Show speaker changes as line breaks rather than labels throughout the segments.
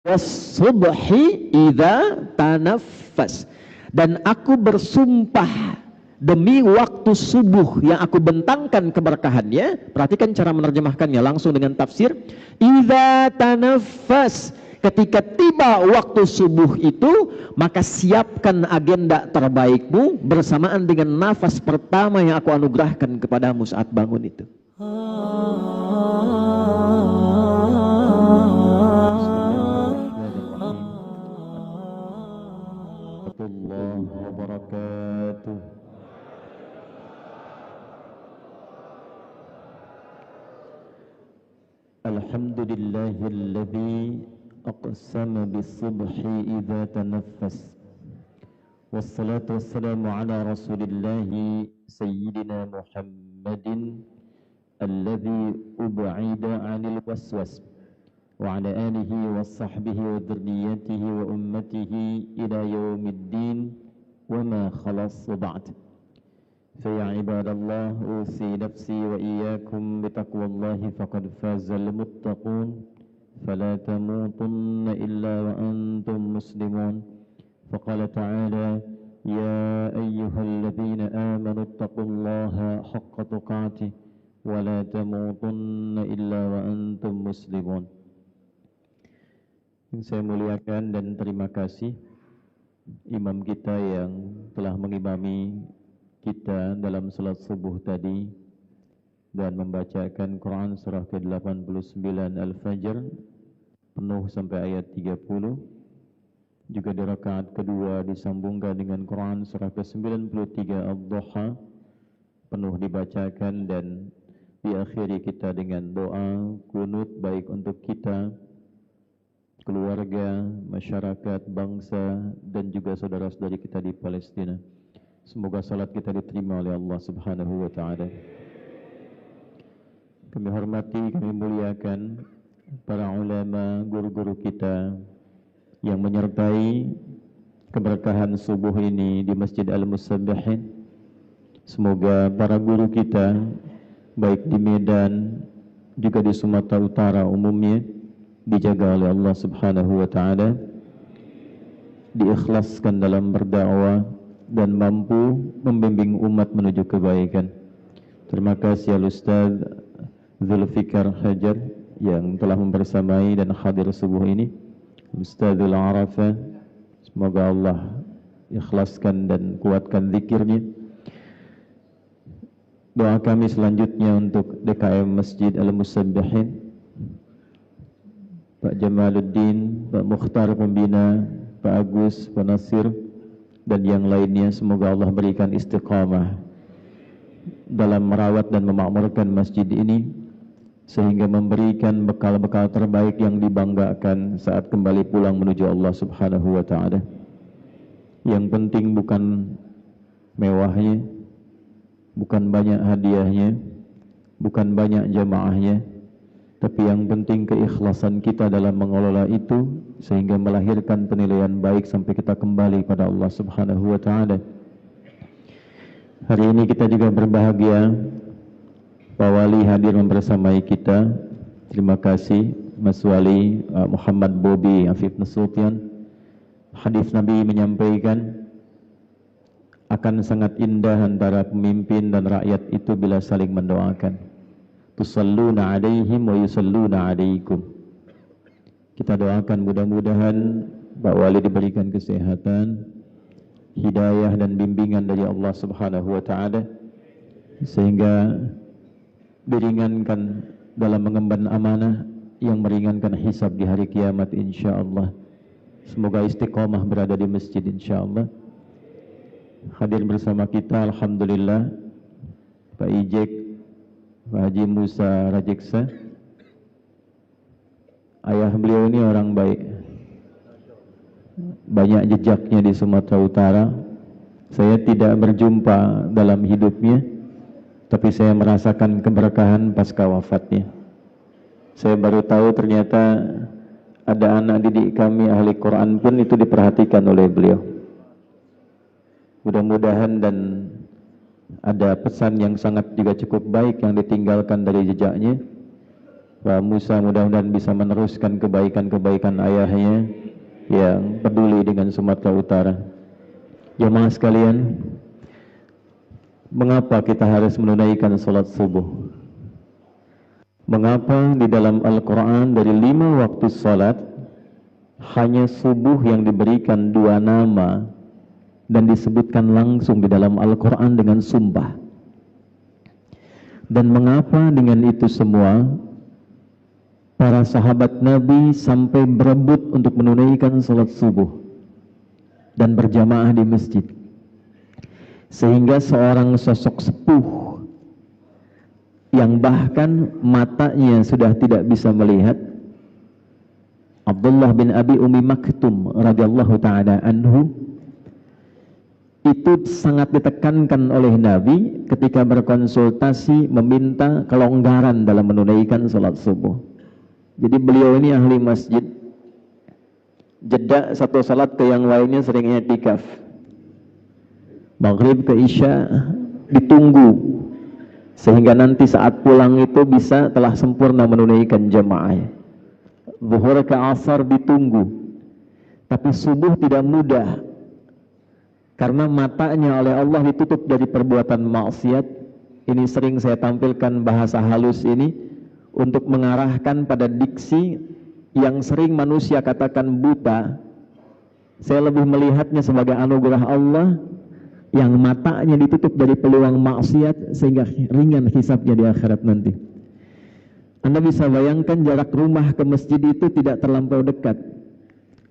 was-subhi idza tanaffas, dan aku bersumpah demi waktu subuh yang aku bentangkan keberkahannya. Perhatikan cara menerjemahkannya langsung dengan tafsir. Idza tanaffas, ketika tiba waktu subuh itu, maka siapkan agenda terbaikmu bersamaan dengan nafas pertama yang aku anugerahkan kepadamu saat bangun itu. Alhamdulillahilladzi aqsama bis-subhi idza tanaffas. Wassalatu wassalamu ala Rasulillahi sayyidina Muhammadin alladzi ub'ida 'anil waswas wa 'ala alihi wa sahbihi wa dzurriyyatihi wa ummatihi ila yaumiddin wa ma khalas ba'd. فيا عباد الله أوصي نفسي وإياكم بتقوى الله فقد فاز المتقون فلا تموتن إلا وأنتم مسلمون. فقال تعالى يا أيها الذين آمنوا اتقوا الله حق تقاته ولا تموتن إلا وأنتم مسلمون. Saya muliakan dan terima kasih imam kita yang telah mengimami kita dalam salat subuh tadi dan membacakan Quran surah ke-89 Al-Fajr penuh sampai ayat 30. Juga di rakaat kedua disambungkan dengan Quran surah ke-93 Ad-Duha penuh dibacakan, dan diakhiri kita dengan doa kunut baik untuk kita, keluarga, masyarakat, bangsa, dan juga saudara-saudari kita di Palestina. Semoga salat kita diterima oleh Allah Subhanahu wa ta'ala. Kami hormati, kami muliakan para ulama, guru-guru kita yang menyertai keberkahan subuh ini di Masjid Al-Musabbihin. Semoga para guru kita baik di Medan juga di Sumatera Utara umumnya dijaga oleh Allah Subhanahu wa ta'ala, diikhlaskan dalam berdakwah dan mampu membimbing umat menuju kebaikan. Terima kasih Al-Ustaz Zulfikar Hajar yang telah membersamai dan hadir subuh ini. Ustazul Arafah, semoga Allah ikhlaskan dan kuatkan zikirnya. Doa kami selanjutnya untuk DKM Masjid Al-Musabbihin, Pak Jamaluddin, Pak Mukhtar Pembina, Pak Agus, Pak Nasir, dan yang lainnya. Semoga Allah berikan istiqamah dalam merawat dan memakmurkan masjid ini sehingga memberikan bekal-bekal terbaik yang dibanggakan saat kembali pulang menuju Allah Subhanahu wa ta'ala. Yang penting bukan mewahnya, bukan banyak hadiahnya, bukan banyak jamaahnya, tapi yang penting keikhlasan kita dalam mengelola itu sehingga melahirkan penilaian baik sampai kita kembali pada Allah Subhanahu wa ta'ala. Hari ini kita juga berbahagia Pak Wali hadir membersamai kita. Terima kasih Mas Wali Muhammad Bobi Afif Nasution. Hadis Nabi menyampaikan akan sangat indah antara pemimpin dan rakyat itu bila saling mendoakan. Tusalluna alaihim wa yusalluna alaikum. Kita doakan mudah-mudahan Pak Wali diberikan kesehatan, hidayah dan bimbingan dari Allah Subhanahu wa ta'ala sehingga diringankan dalam mengemban amanah yang meringankan hisab di hari kiamat insyaallah. Semoga istiqomah berada di masjid insyaallah. Hadir bersama kita alhamdulillah Pak Ijek, Pak Haji Musa Rajeksa. Ayah beliau ini orang baik, banyak jejaknya di Sumatera Utara. Saya tidak berjumpa dalam hidupnya, tapi saya merasakan keberkahan pasca wafatnya. Saya baru tahu ternyata ada anak didik kami ahli Quran pun itu diperhatikan oleh beliau. Mudah-mudahan dan ada pesan yang sangat juga cukup baik yang ditinggalkan dari jejaknya, Pak Musa mudah-mudahan bisa meneruskan kebaikan-kebaikan ayahnya yang peduli dengan Sumatera Utara. Jemaah sekalian, mengapa kita harus menunaikan salat subuh? Mengapa di dalam Al-Quran dari 5 waktu salat hanya subuh yang diberikan 2 nama dan disebutkan langsung di dalam Al-Quran dengan sumpah? Dan mengapa dengan itu semua para sahabat Nabi sampai berebut untuk menunaikan salat subuh dan berjamaah di masjid, sehingga seorang sosok sepuh yang bahkan matanya sudah tidak bisa melihat, Abdullah bin Abi Ummi Maktum radhiyallahu ta'ala anhu, itu sangat ditekankan oleh Nabi ketika berkonsultasi meminta kelonggaran dalam menunaikan salat subuh. Jadi beliau ini ahli masjid, jeda satu salat ke yang lainnya sering i'tikaf. Maghrib ke Isya ditunggu, sehingga nanti saat pulang itu bisa telah sempurna menunaikan jamaah. Zuhur ke Asar ditunggu, tapi subuh tidak mudah, karena matanya oleh Allah ditutup dari perbuatan maksiat. Ini sering saya tampilkan bahasa halus ini untuk mengarahkan pada diksi yang sering manusia katakan buta. Saya lebih melihatnya sebagai anugerah Allah yang matanya ditutup dari peluang maksiat sehingga ringan hisabnya di akhirat nanti. Anda bisa bayangkan jarak rumah ke masjid itu tidak terlampau dekat.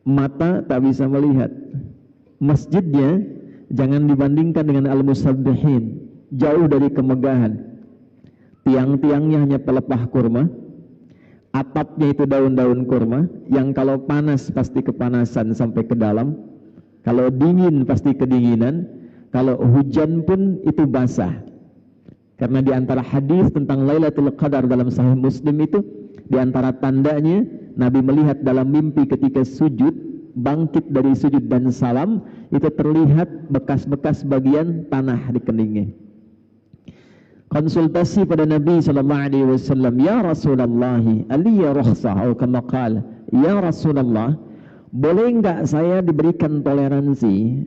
Mata tak bisa melihat. Masjidnya jangan dibandingkan dengan Al-Musabbihin, jauh dari kemegahan. Tiang-tiangnya hanya pelepah kurma, atapnya itu daun-daun kurma, yang kalau panas pasti kepanasan sampai ke dalam, kalau dingin pasti kedinginan, kalau hujan pun itu basah. Karena di antara hadis tentang Lailatul Qadar dalam Sahih Muslim itu, di antara tandanya Nabi melihat dalam mimpi ketika sujud, bangkit dari sujud dan salam, itu terlihat bekas-bekas bagian tanah di keningnya. Konsultasi pada Nabi SAW, ya Rasulullah, aliyya rukhsah, atau kama qala, ya Rasulullah, boleh enggak saya diberikan toleransi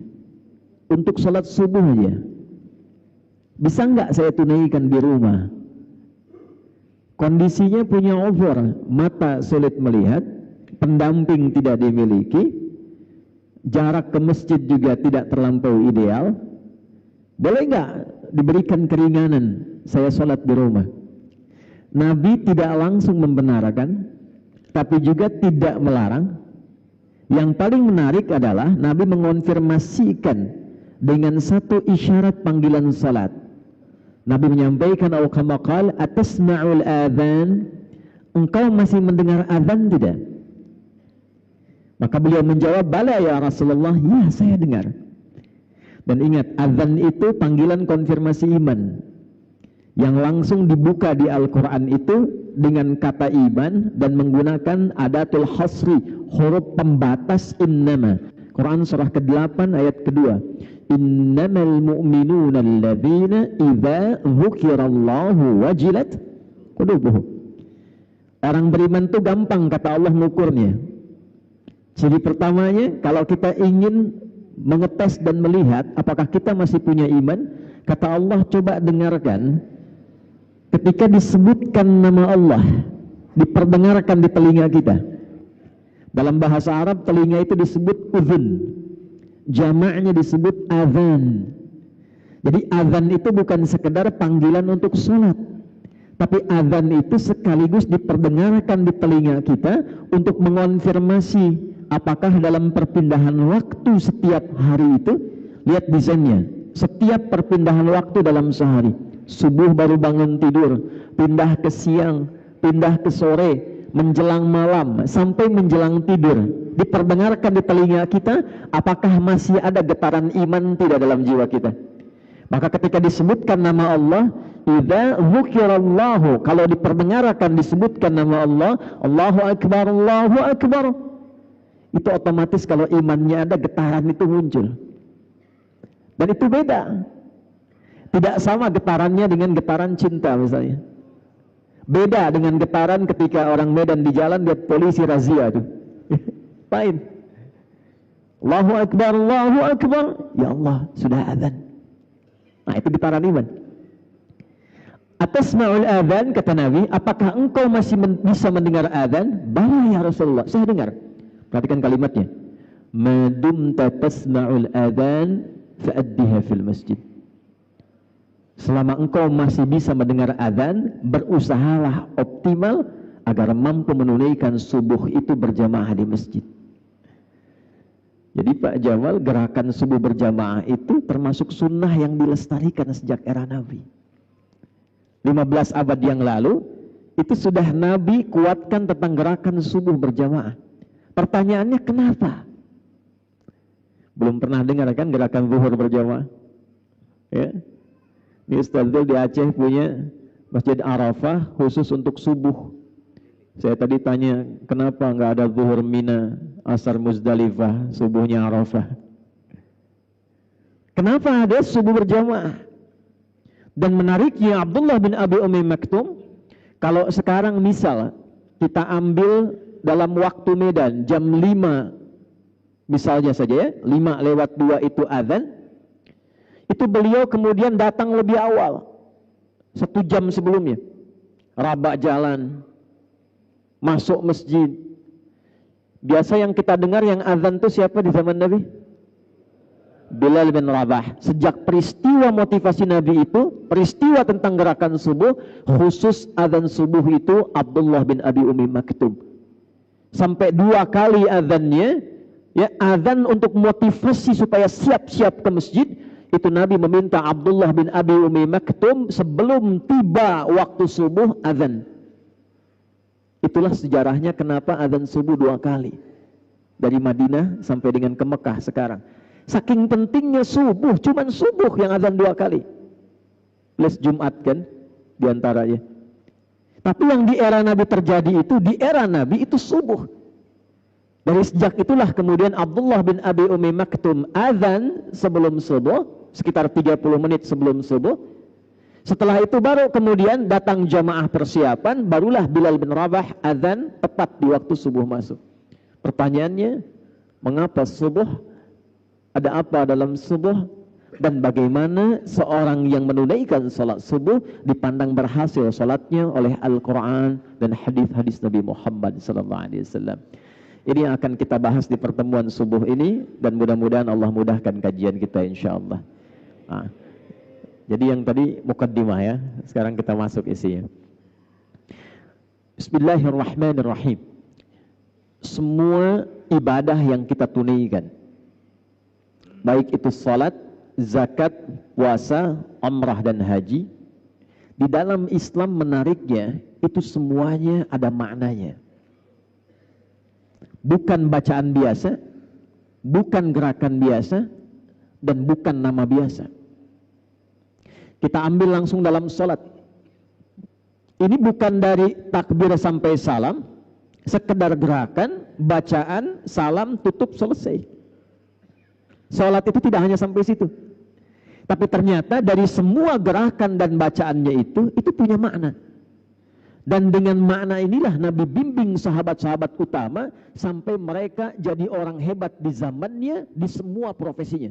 untuk salat subuh aja? Bisa enggak saya tunaikan di rumah? Kondisinya punya over, mata sulit melihat, pendamping tidak dimiliki, jarak ke masjid juga tidak terlampau ideal. Boleh enggak diberikan keringanan saya sholat di rumah? Nabi tidak langsung membenarkan, tapi juga tidak melarang. Yang paling menarik adalah Nabi mengonfirmasikan dengan satu isyarat panggilan salat. Nabi menyampaikan, "Au kama qala, atasma'ul adzan?" Engkau masih mendengar azan tidak? Maka beliau menjawab, "Bala ya Rasulullah, ya saya dengar." Dan ingat, azan itu panggilan konfirmasi iman yang langsung dibuka di Al-Quran itu dengan kata iman dan menggunakan adatul hasri, huruf pembatas innama. Quran surah ke-8 ayat kedua. Innamal mu'minuna alladzina idza dzukirallahu wajilat qulubuhum. Orang beriman itu gampang kata Allah mengukurnya. Ciri pertamanya, kalau kita ingin mengetes dan melihat apakah kita masih punya iman, kata Allah, coba dengarkan ketika disebutkan nama Allah, diperdengarkan di telinga kita. Dalam bahasa Arab telinga itu disebut udhun, jamaknya disebut azan. Jadi azan itu bukan sekedar panggilan untuk sholat, tapi azan itu sekaligus diperdengarkan di telinga kita untuk mengonfirmasi apakah dalam perpindahan waktu setiap hari itu, lihat desainnya, setiap perpindahan waktu dalam sehari, subuh baru bangun tidur, pindah ke siang, pindah ke sore, menjelang malam, sampai menjelang tidur, diperdengarkan di telinga kita, apakah masih ada getaran iman tidak dalam jiwa kita. Maka ketika disebutkan nama Allah, idza dzukirallahu, kalau diperdengarkan disebutkan nama Allah, Allahu Akbar, Allahu Akbar, itu otomatis kalau imannya ada, getaran itu muncul. Dan itu beda. Tidak sama getarannya dengan getaran cinta misalnya. Beda dengan getaran ketika orang Medan di jalan lihat polisi razia tuh. Lain. Allahu Akbar, Allahu Akbar. Ya Allah, sudah azan. Nah, itu getaran iman. Atasma'ul adzan, kata Nabi, apakah engkau masih bisa mendengar adzan? Bala ya Rasulullah, saya dengar. Perhatikan kalimatnya. Madumta tasma'ul adzan fa'addiha fil masjid. Selama engkau masih bisa mendengar adzan, berusahalah optimal agar mampu menunaikan subuh itu berjamaah di masjid. Jadi Pak Jamal, gerakan subuh berjamaah itu termasuk sunnah yang dilestarikan sejak era Nabi. 15 abad yang lalu, itu sudah Nabi kuatkan tentang gerakan subuh berjamaah. Pertanyaannya kenapa? Belum pernah dengar kan gerakan zuhur berjamaah? Ya. Ini Ustaz di Aceh punya Masjid Arafah khusus untuk subuh. Saya tadi tanya, kenapa nggak ada zuhur Mina, asar Muzdalifah, subuhnya Arafah? Kenapa ada subuh berjamaah? Dan menariknya Abdullah bin Abi Umi Maktum, kalau sekarang misal kita ambil dalam waktu Medan jam 5 misalnya saja ya, 5:02 itu azan, itu beliau kemudian datang lebih awal 1 jam sebelumnya, rabak jalan, masuk masjid. Biasa yang kita dengar yang azan itu siapa di zaman Nabi? Bilal bin Rabah. Sejak peristiwa motivasi Nabi itu, peristiwa tentang gerakan subuh, khusus azan subuh itu Abdullah bin Abi Umi Maktum. Sampai 2 kali azannya, ya, azan untuk motivasi supaya siap-siap ke masjid, itu Nabi meminta Abdullah bin Abi Umi Maktum sebelum tiba waktu subuh azan. Itulah sejarahnya kenapa azan subuh 2 kali. Dari Madinah sampai dengan ke Mekah sekarang. Saking pentingnya subuh, cuman subuh yang azan 2 kali. Plus Jumat kan diantaranya. Tapi yang di era Nabi terjadi itu, di era Nabi itu subuh. Dari sejak itulah kemudian Abdullah bin Abi Umi Maktum azan sebelum subuh, sekitar 30 menit sebelum subuh. Setelah itu baru kemudian datang jamaah persiapan, barulah Bilal bin Rabah azan tepat di waktu subuh masuk. Pertanyaannya, mengapa subuh? Ada apa dalam subuh? Dan bagaimana seorang yang menunaikan salat subuh dipandang berhasil salatnya oleh Al-Quran dan hadis-hadis Nabi Muhammad SAW. Ini yang akan kita bahas di pertemuan subuh ini, dan mudah-mudahan Allah mudahkan kajian kita insyaAllah. Jadi yang tadi mukaddimah ya, sekarang kita masuk isinya. Bismillahirrahmanirrahim. Semua ibadah yang kita tunaikan, baik itu salat, zakat, puasa, umrah dan haji, di dalam Islam menariknya itu semuanya ada maknanya. Bukan bacaan biasa, bukan gerakan biasa, dan bukan nama biasa. Kita ambil langsung dalam salat. Ini bukan dari takbir sampai salam, sekedar gerakan, bacaan, salam, tutup, selesai. Salat itu tidak hanya sampai situ. Tapi ternyata dari semua gerakan dan bacaannya itu punya makna. Dan dengan makna inilah Nabi bimbing sahabat-sahabat utama sampai mereka jadi orang hebat di zamannya, di semua profesinya.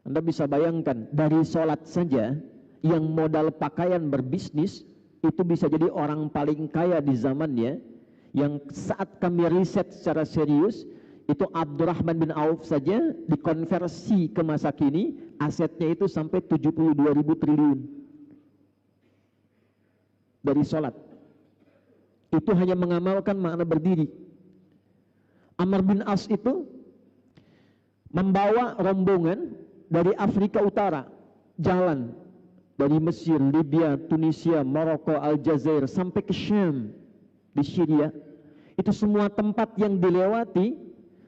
Anda bisa bayangkan, dari salat saja yang modal pakaian berbisnis, itu bisa jadi orang paling kaya di zamannya, yang saat kami riset secara serius, itu Abdurrahman bin Auf saja dikonversi ke masa kini, asetnya itu sampai 72.000 triliun. Dari sholat. Itu hanya mengamalkan makna berdiri. Amr bin As itu membawa rombongan dari Afrika Utara, jalan dari Mesir, Libya, Tunisia, Maroko, Aljazair sampai ke Syam di Syria. Itu semua tempat yang dilewati,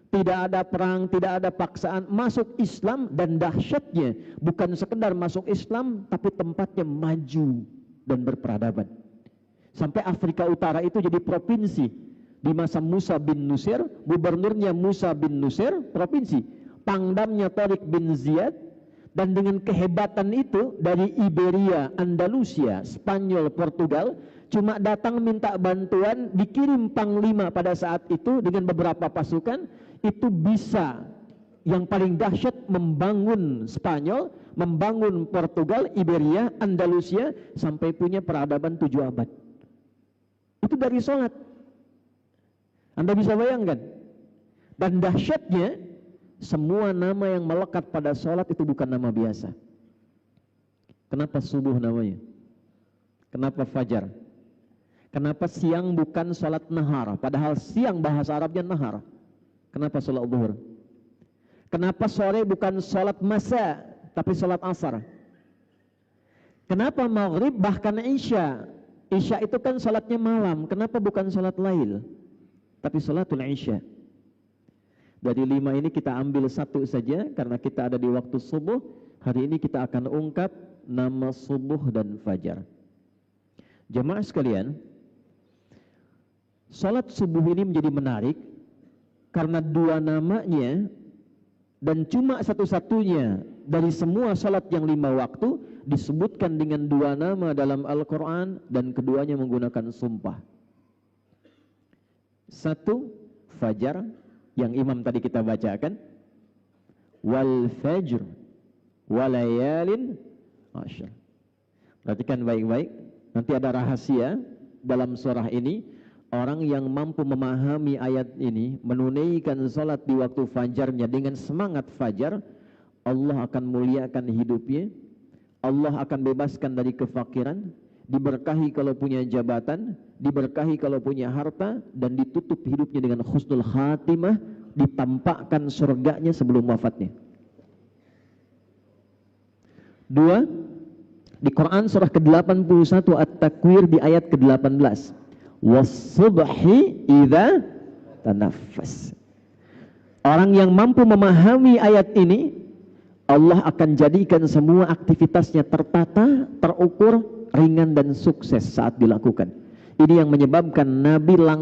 tidak ada perang, tidak ada paksaan, masuk Islam, dan dahsyatnya bukan sekedar masuk Islam, tapi tempatnya maju dan berperadaban. Sampai Afrika Utara itu jadi provinsi. Di masa Musa bin Nusir, gubernurnya Musa bin Nusir, provinsi. Pangdamnya Tariq bin Ziyad, Dan dengan kehebatan itu dari Iberia, Andalusia, Spanyol, Portugal cuma datang minta bantuan, dikirim panglima pada saat itu dengan beberapa pasukan, itu bisa yang paling dahsyat membangun Spanyol, membangun Portugal, Iberia, Andalusia sampai punya peradaban 7 abad. Itu dari sholat. Anda bisa bayangkan. Dan dahsyatnya, semua nama yang melekat pada sholat itu bukan nama biasa. Kenapa subuh namanya? Kenapa fajar? Kenapa siang bukan sholat nahar? Padahal siang bahasa Arabnya nahar. Kenapa sholat zuhur? Kenapa sore bukan sholat masa, tapi sholat asar? Kenapa maghrib bahkan isya? Isya itu kan sholatnya malam. Kenapa bukan sholat lail, tapi sholatul isya? Dari 5 ini kita ambil 1 saja karena kita ada di waktu subuh. Hari ini kita akan ungkap nama subuh dan fajar. Jemaah sekalian, sholat subuh ini menjadi menarik karena 2 namanya dan cuma satu-satunya dari semua sholat yang 5 waktu disebutkan dengan 2 nama dalam Al-Quran dan keduanya menggunakan sumpah. 1, fajar, yang imam tadi kita bacakan, wal fajr walayalin ashr. Perhatikan baik-baik, nanti ada rahasia dalam surah ini. Orang yang mampu memahami ayat ini, menunaikan salat di waktu fajarnya dengan semangat fajar, Allah akan muliakan hidupnya, Allah akan bebaskan dari kefakiran, diberkahi kalau punya jabatan, diberkahi kalau punya harta, dan ditutup hidupnya dengan husnul khatimah, ditampakkan surganya sebelum wafatnya. 2, di Quran surah ke-81 At-Takwir di ayat ke-18, was-subhi idza tanaffas. Orang yang mampu memahami ayat ini, Allah akan jadikan semua aktivitasnya tertata, terukur, ringan dan sukses saat dilakukan. Ini yang menyebabkan Nabi langsung